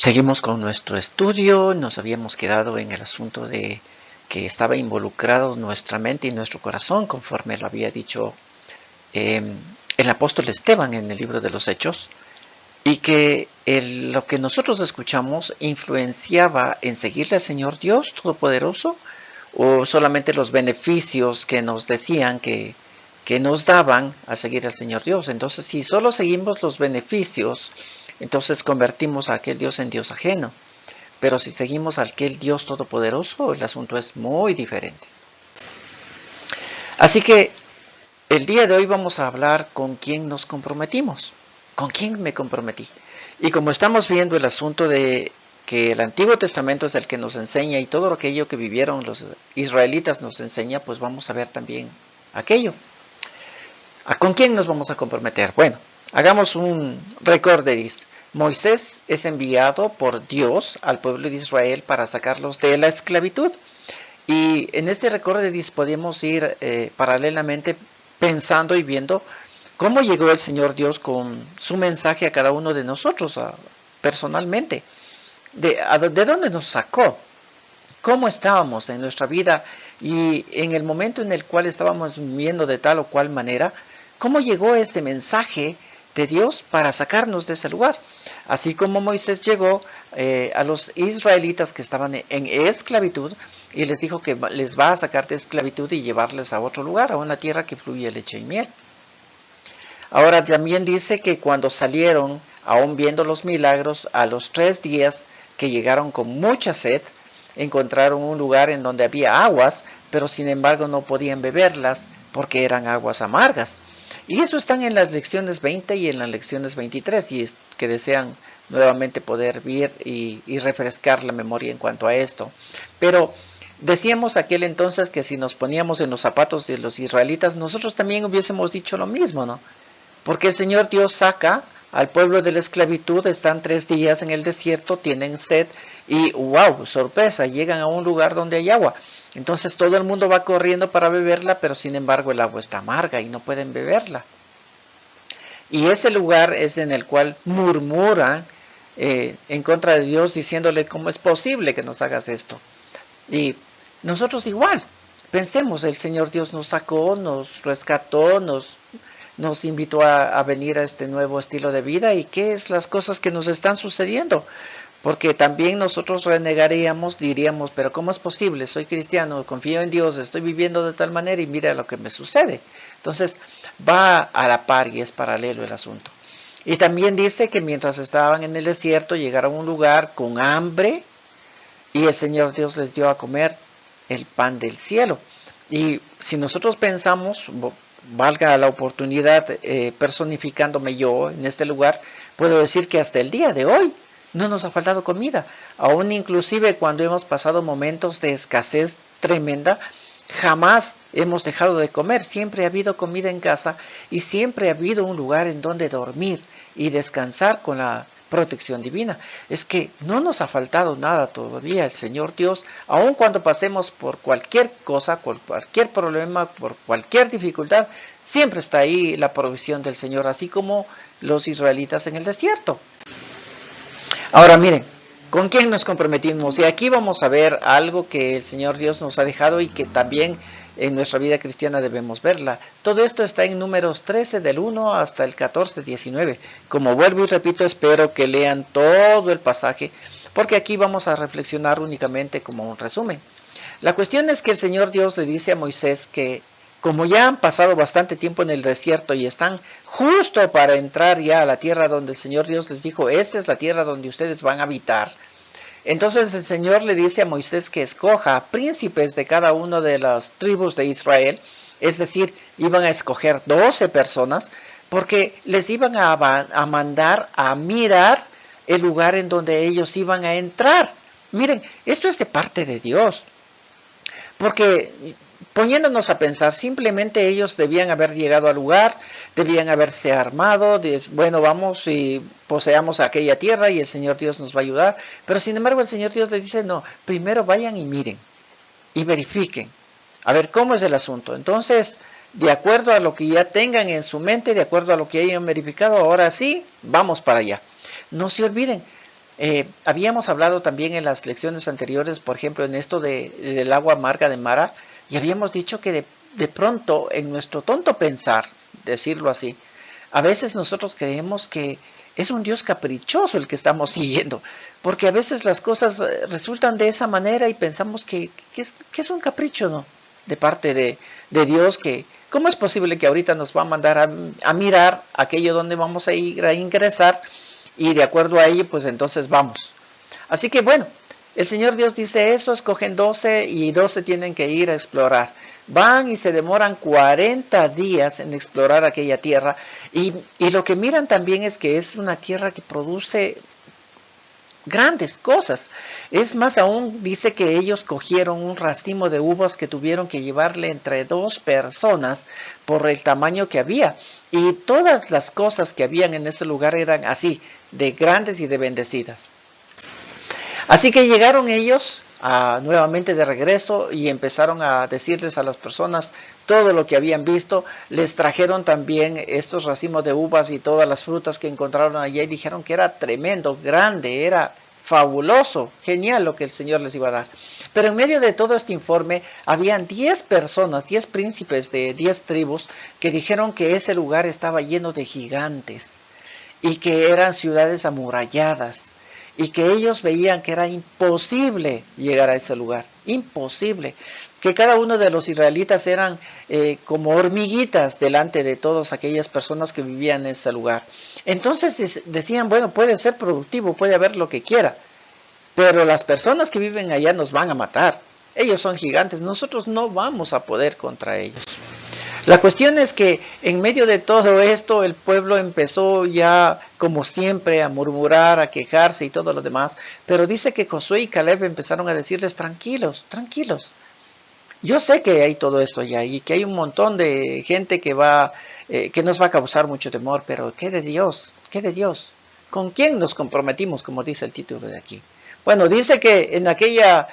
Seguimos con nuestro estudio. Nos habíamos quedado en el asunto de que estaba involucrado nuestra mente y nuestro corazón, conforme lo había dicho el apóstol Esteban en el libro de los Hechos, y que lo que nosotros escuchamos influenciaba en seguirle al Señor Dios Todopoderoso, o solamente los beneficios que nos decían que nos daban a seguir al Señor Dios. Entonces, si solo seguimos los beneficios, entonces convertimos a aquel Dios en Dios ajeno. Pero si seguimos a aquel Dios todopoderoso, el asunto es muy diferente. Así que el día de hoy vamos a hablar con quién nos comprometimos. ¿Con quién me comprometí? Y como estamos viendo el asunto de que el Antiguo Testamento es el que nos enseña y todo aquello que vivieron los israelitas nos enseña, pues vamos a ver también aquello. ¿Con quién nos vamos a comprometer? Bueno, hagamos un recordedis. Moisés es enviado por Dios al pueblo de Israel para sacarlos de la esclavitud. Y en este recordedis podemos ir paralelamente pensando y viendo cómo llegó el Señor Dios con su mensaje a cada uno de nosotros personalmente. ¿De dónde nos sacó? ¿Cómo estábamos en nuestra vida? Y en el momento en el cual estábamos viviendo de tal o cual manera, ¿cómo llegó este mensaje de Dios para sacarnos de ese lugar? Así como Moisés llegó a los israelitas que estaban en esclavitud y les dijo que les va a sacar de esclavitud y llevarles a otro lugar, a una tierra que fluye leche y miel. Ahora también dice que cuando salieron, aún viendo los milagros, a los 3 días que llegaron con mucha sed, encontraron un lugar en donde había aguas, pero sin embargo no podían beberlas porque eran aguas amargas. Y eso están en las lecciones 20 y en las lecciones 23, y es que desean nuevamente poder ver y refrescar la memoria en cuanto a esto. Pero decíamos aquel entonces que si nos poníamos en los zapatos de los israelitas, nosotros también hubiésemos dicho lo mismo, ¿no? Porque el Señor Dios saca al pueblo de la esclavitud, están 3 días en el desierto, tienen sed y ¡wow! Sorpresa, llegan a un lugar donde hay agua. Entonces todo el mundo va corriendo para beberla, pero sin embargo el agua está amarga y no pueden beberla. Y ese lugar es en el cual murmuran en contra de Dios, diciéndole, ¿cómo es posible que nos hagas esto? Y nosotros igual, pensemos, el Señor Dios nos sacó, nos rescató, nos invitó a venir a este nuevo estilo de vida, y qué es las cosas que nos están sucediendo. Porque también nosotros renegaríamos, diríamos, pero ¿cómo es posible? Soy cristiano, confío en Dios, estoy viviendo de tal manera y mira lo que me sucede. Entonces va a la par y es paralelo el asunto. Y también dice que mientras estaban en el desierto llegaron a un lugar con hambre y el Señor Dios les dio a comer el pan del cielo. Y si nosotros pensamos, valga la oportunidad, personificándome yo en este lugar, puedo decir que hasta el día de hoy no nos ha faltado comida. Aún inclusive cuando hemos pasado momentos de escasez tremenda, jamás hemos dejado de comer. Siempre ha habido comida en casa y siempre ha habido un lugar en donde dormir y descansar con la protección divina. Es que no nos ha faltado nada todavía el Señor Dios, aun cuando pasemos por cualquier cosa, por cualquier problema, por cualquier dificultad, siempre está ahí la provisión del Señor, así como los israelitas en el desierto. Ahora miren, ¿con quién nos comprometimos? Y aquí vamos a ver algo que el Señor Dios nos ha dejado y que también en nuestra vida cristiana debemos verla. Todo esto está en Números 13 del 1 hasta el 14, 19. Como vuelvo y repito, espero que lean todo el pasaje, porque aquí vamos a reflexionar únicamente como un resumen. La cuestión es que el Señor Dios le dice a Moisés que como ya han pasado bastante tiempo en el desierto y están justo para entrar ya a la tierra donde el Señor Dios les dijo, esta es la tierra donde ustedes van a habitar. Entonces el Señor le dice a Moisés que escoja príncipes de cada una de las tribus de Israel, es decir, iban a escoger 12 personas, porque les iban a mandar a mirar el lugar en donde ellos iban a entrar. Miren, esto es de parte de Dios, porque poniéndonos a pensar, simplemente ellos debían haber llegado al lugar, debían haberse armado, bueno, vamos y poseamos aquella tierra y el Señor Dios nos va a ayudar. Pero sin embargo el Señor Dios les dice, no, primero vayan y miren y verifiquen, a ver cómo es el asunto. Entonces, de acuerdo a lo que ya tengan en su mente, de acuerdo a lo que hayan verificado, ahora sí, vamos para allá. No se olviden, Habíamos hablado también en las lecciones anteriores, por ejemplo, en esto del agua amarga de Mara, y habíamos dicho que de pronto, en nuestro tonto pensar, decirlo así, a veces nosotros creemos que es un Dios caprichoso el que estamos siguiendo, porque a veces las cosas resultan de esa manera y pensamos que es un capricho, ¿no? De parte de Dios, que ¿cómo es posible que ahorita nos va a mandar a mirar aquello donde vamos a ir a ingresar y de acuerdo a ello, pues entonces vamos? Así que bueno, el Señor Dios dice eso, escogen 12 y 12 tienen que ir a explorar. Van y se demoran 40 días en explorar aquella tierra y lo que miran también es que es una tierra que produce grandes cosas. Es más aún, dice que ellos cogieron un racimo de uvas que tuvieron que llevarle entre 2 personas por el tamaño que había. Y todas las cosas que habían en ese lugar eran así, de grandes y de bendecidas. Así que llegaron ellos nuevamente de regreso y empezaron a decirles a las personas todo lo que habían visto. Les trajeron también estos racimos de uvas y todas las frutas que encontraron allí y dijeron que era tremendo, grande, era fabuloso, genial lo que el Señor les iba a dar. Pero en medio de todo este informe habían 10 personas, 10 príncipes de 10 tribus que dijeron que ese lugar estaba lleno de gigantes y que eran ciudades amuralladas. Y que ellos veían que era imposible llegar a ese lugar, imposible, que cada uno de los israelitas eran como hormiguitas delante de todas aquellas personas que vivían en ese lugar. Entonces decían, bueno, puede ser productivo, puede haber lo que quiera, pero las personas que viven allá nos van a matar. Ellos son gigantes, nosotros no vamos a poder contra ellos. La cuestión es que en medio de todo esto el pueblo empezó ya como siempre a murmurar, a quejarse y todo lo demás, pero dice que Josué y Caleb empezaron a decirles tranquilos, tranquilos. Yo sé que hay todo esto ya y que hay un montón de gente que nos va a causar mucho temor, pero ¿qué de Dios? ¿Qué de Dios? ¿Con quién nos comprometimos, como dice el título de aquí? Bueno, dice que en aquella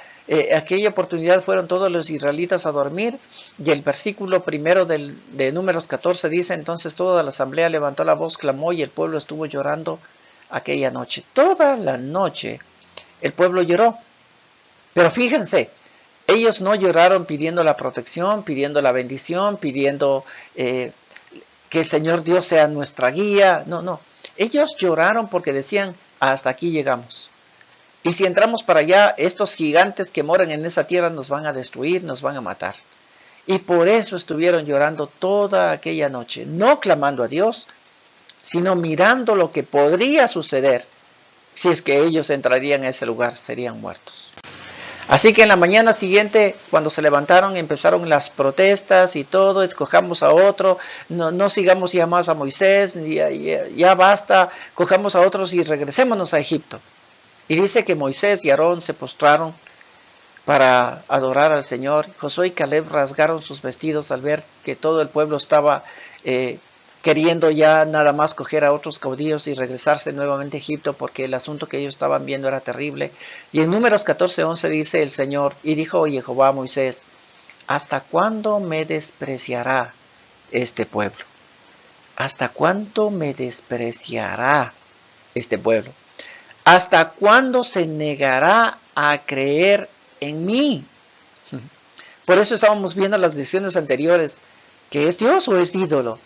oportunidad fueron todos los israelitas a dormir y el versículo primero de Números 14 dice, entonces toda la asamblea levantó la voz, clamó y el pueblo estuvo llorando aquella noche. Toda la noche el pueblo lloró. Pero fíjense, ellos no lloraron pidiendo la protección, pidiendo la bendición, pidiendo que el Señor Dios sea nuestra guía. No, no. Ellos lloraron porque decían, hasta aquí llegamos. Y si entramos para allá, estos gigantes que moran en esa tierra nos van a destruir, nos van a matar. Y por eso estuvieron llorando toda aquella noche, no clamando a Dios, sino mirando lo que podría suceder si es que ellos entrarían a ese lugar, serían muertos. Así que en la mañana siguiente, cuando se levantaron, empezaron las protestas y todo, escojamos a otro, no sigamos ya más a Moisés, ya basta, cojamos a otros y regresémonos a Egipto. Y dice que Moisés y Aarón se postraron para adorar al Señor. Josué y Caleb rasgaron sus vestidos al ver que todo el pueblo estaba queriendo ya nada más coger a otros caudillos y regresarse nuevamente a Egipto, porque el asunto que ellos estaban viendo era terrible. Y en Números 14:11 dice el Señor, y dijo Jehová a Moisés, ¿hasta cuándo me despreciará este pueblo? ¿Hasta cuándo me despreciará este pueblo? ¿Hasta cuándo se negará a creer en mí? Por eso estábamos viendo las lecciones anteriores, que es Dios o es ídolo.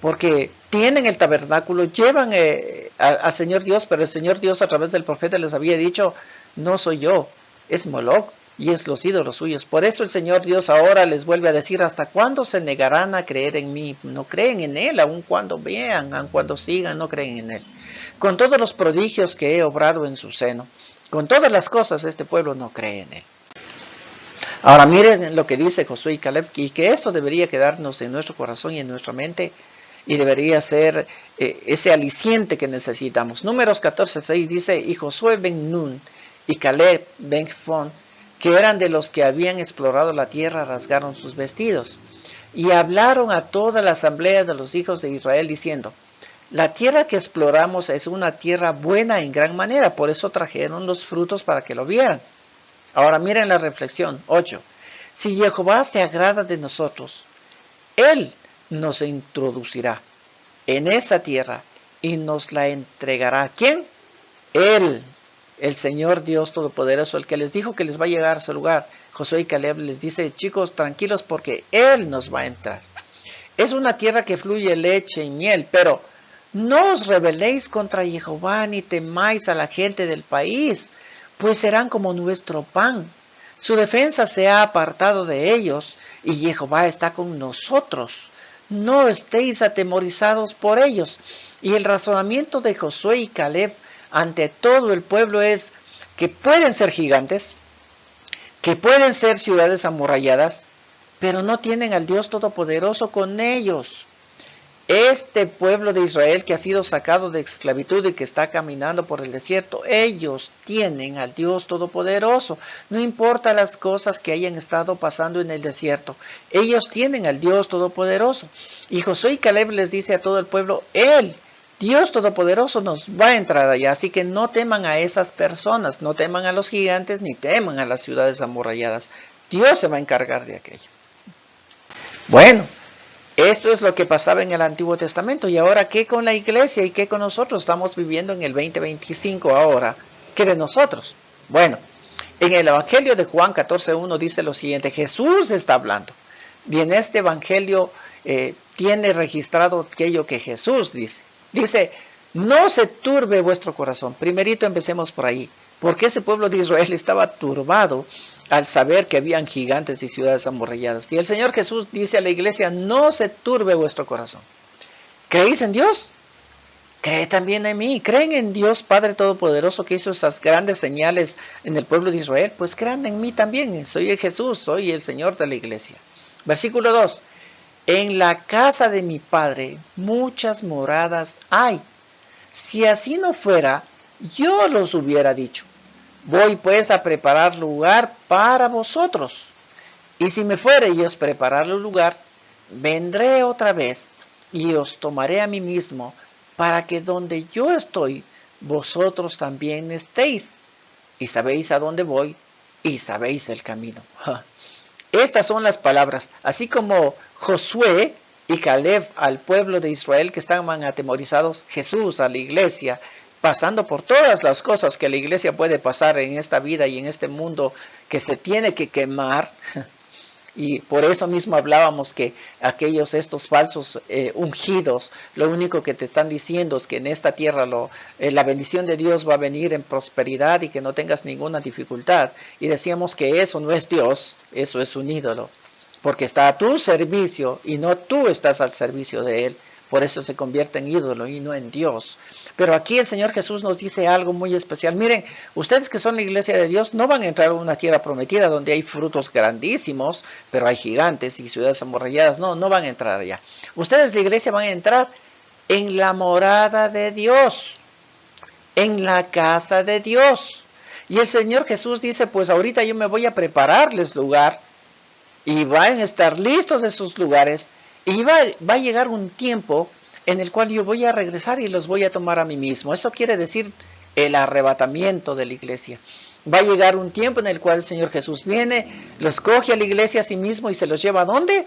Porque tienen el tabernáculo, llevan al Señor Dios, pero el Señor Dios a través del profeta les había dicho, no soy yo, es Moloch y es los ídolos suyos. Por eso el Señor Dios ahora les vuelve a decir, ¿hasta cuándo se negarán a creer en mí? No creen en Él, aun cuando vean, aun cuando sigan, no creen en Él. Con todos los prodigios que he obrado en su seno, con todas las cosas, este pueblo no cree en Él. Ahora miren lo que dice Josué y Caleb, y que esto debería quedarnos en nuestro corazón y en nuestra mente, y debería ser ese aliciente que necesitamos. Números 14:6 dice, y Josué ben Nun y Caleb ben Jefón, que eran de los que habían explorado la tierra, rasgaron sus vestidos, y hablaron a toda la asamblea de los hijos de Israel, diciendo, la tierra que exploramos es una tierra buena en gran manera, por eso trajeron los frutos para que lo vieran. Ahora miren la reflexión, 8. Si Jehová se agrada de nosotros, Él nos introducirá en esa tierra y nos la entregará. ¿Quién? Él, el Señor Dios Todopoderoso, el que les dijo que les va a llegar a su lugar. Josué y Caleb les dice, chicos, tranquilos porque Él nos va a entrar. Es una tierra que fluye leche y miel, pero no os rebeléis contra Jehová ni temáis a la gente del país, pues serán como nuestro pan. Su defensa se ha apartado de ellos y Jehová está con nosotros. No estéis atemorizados por ellos. Y el razonamiento de Josué y Caleb ante todo el pueblo es que pueden ser gigantes, que pueden ser ciudades amurralladas, pero no tienen al Dios Todopoderoso con ellos. Este pueblo de Israel que ha sido sacado de esclavitud y que está caminando por el desierto, ellos tienen al Dios Todopoderoso. No importa las cosas que hayan estado pasando en el desierto, ellos tienen al Dios Todopoderoso. Y Josué y Caleb les dice a todo el pueblo, Él, Dios Todopoderoso, nos va a entrar allá. Así que no teman a esas personas, no teman a los gigantes, ni teman a las ciudades amurralladas. Dios se va a encargar de aquello. Bueno, esto es lo que pasaba en el Antiguo Testamento. Y ahora, ¿qué con la iglesia y qué con nosotros? Estamos viviendo en el 2025 ahora. ¿Qué de nosotros? Bueno, en el Evangelio de Juan 14:1 dice lo siguiente. Jesús está hablando. Y en este Evangelio tiene registrado aquello que Jesús dice. Dice, no se turbe vuestro corazón. Primerito empecemos por ahí. Porque ese pueblo de Israel estaba turbado al saber que habían gigantes y ciudades amurralladas. Y el Señor Jesús dice a la iglesia, no se turbe vuestro corazón. ¿Creéis en Dios? Cree también en mí. ¿Creen en Dios Padre Todopoderoso que hizo estas grandes señales en el pueblo de Israel? Pues crean en mí también. Soy Jesús, soy el Señor de la iglesia. Versículo 2. En la casa de mi Padre muchas moradas hay. Si así no fuera, yo los hubiera dicho. Voy pues a preparar lugar para vosotros. Y si me fuere y os preparar el lugar, vendré otra vez y os tomaré a mí mismo, para que donde yo estoy, vosotros también estéis. Y sabéis a dónde voy, y sabéis el camino. Estas son las palabras, así como Josué y Caleb al pueblo de Israel que estaban atemorizados, Jesús a la iglesia, pasando por todas las cosas que la iglesia puede pasar en esta vida y en este mundo que se tiene que quemar. Y por eso mismo hablábamos que estos falsos ungidos, lo único que te están diciendo es que en esta tierra la bendición de Dios va a venir en prosperidad y que no tengas ninguna dificultad. Y decíamos que eso no es Dios, eso es un ídolo, porque está a tu servicio y no tú estás al servicio de Él. Por eso se convierte en ídolo y no en Dios. Pero aquí el Señor Jesús nos dice algo muy especial. Miren, ustedes que son la iglesia de Dios no van a entrar a una tierra prometida donde hay frutos grandísimos, pero hay gigantes y ciudades amurralladas. No van a entrar allá. Ustedes, la iglesia, van a entrar en la morada de Dios, en la casa de Dios. Y el Señor Jesús dice, pues ahorita yo me voy a prepararles lugar y van a estar listos esos lugares. Y va a llegar un tiempo en el cual yo voy a regresar y los voy a tomar a mí mismo. Eso quiere decir el arrebatamiento de la iglesia. Va a llegar un tiempo en el cual el Señor Jesús viene, los coge a la iglesia a sí mismo y se los lleva ¿a dónde?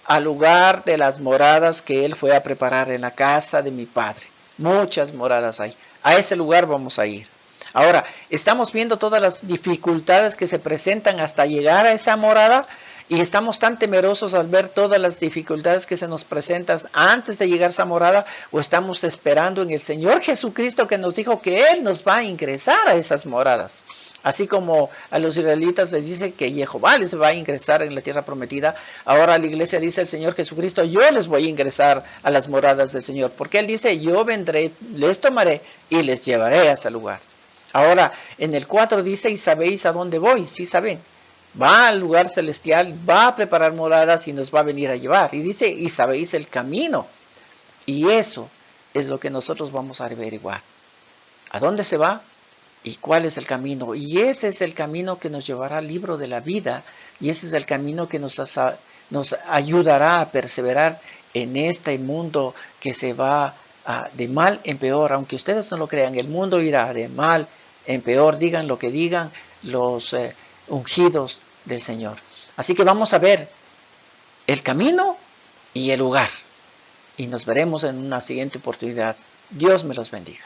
Al lugar de las moradas que Él fue a preparar en la casa de mi Padre. Muchas moradas hay. A ese lugar vamos a ir. Ahora, estamos viendo todas las dificultades que se presentan hasta llegar a esa morada. Y estamos tan temerosos al ver todas las dificultades que se nos presentan antes de llegar a esa morada, o estamos esperando en el Señor Jesucristo que nos dijo que Él nos va a ingresar a esas moradas. Así como a los israelitas les dice que Jehová les va a ingresar en la tierra prometida, ahora la iglesia dice el Señor Jesucristo, yo les voy a ingresar a las moradas del Señor. Porque Él dice, yo vendré, les tomaré y les llevaré a ese lugar. Ahora, en el 4 dice, y sabéis a dónde voy, sí saben. Va al lugar celestial, va a preparar moradas y nos va a venir a llevar. Y dice, y sabéis el camino. Y eso es lo que nosotros vamos a averiguar. ¿A dónde se va? ¿Y cuál es el camino? Y ese es el camino que nos llevará al libro de la vida. Y ese es el camino que nos ayudará a perseverar en este mundo que se va de mal en peor. Aunque ustedes no lo crean, el mundo irá de mal en peor. Digan lo que digan los ungidos del Señor. Así que vamos a ver el camino y el lugar. Y nos veremos en una siguiente oportunidad. Dios me los bendiga.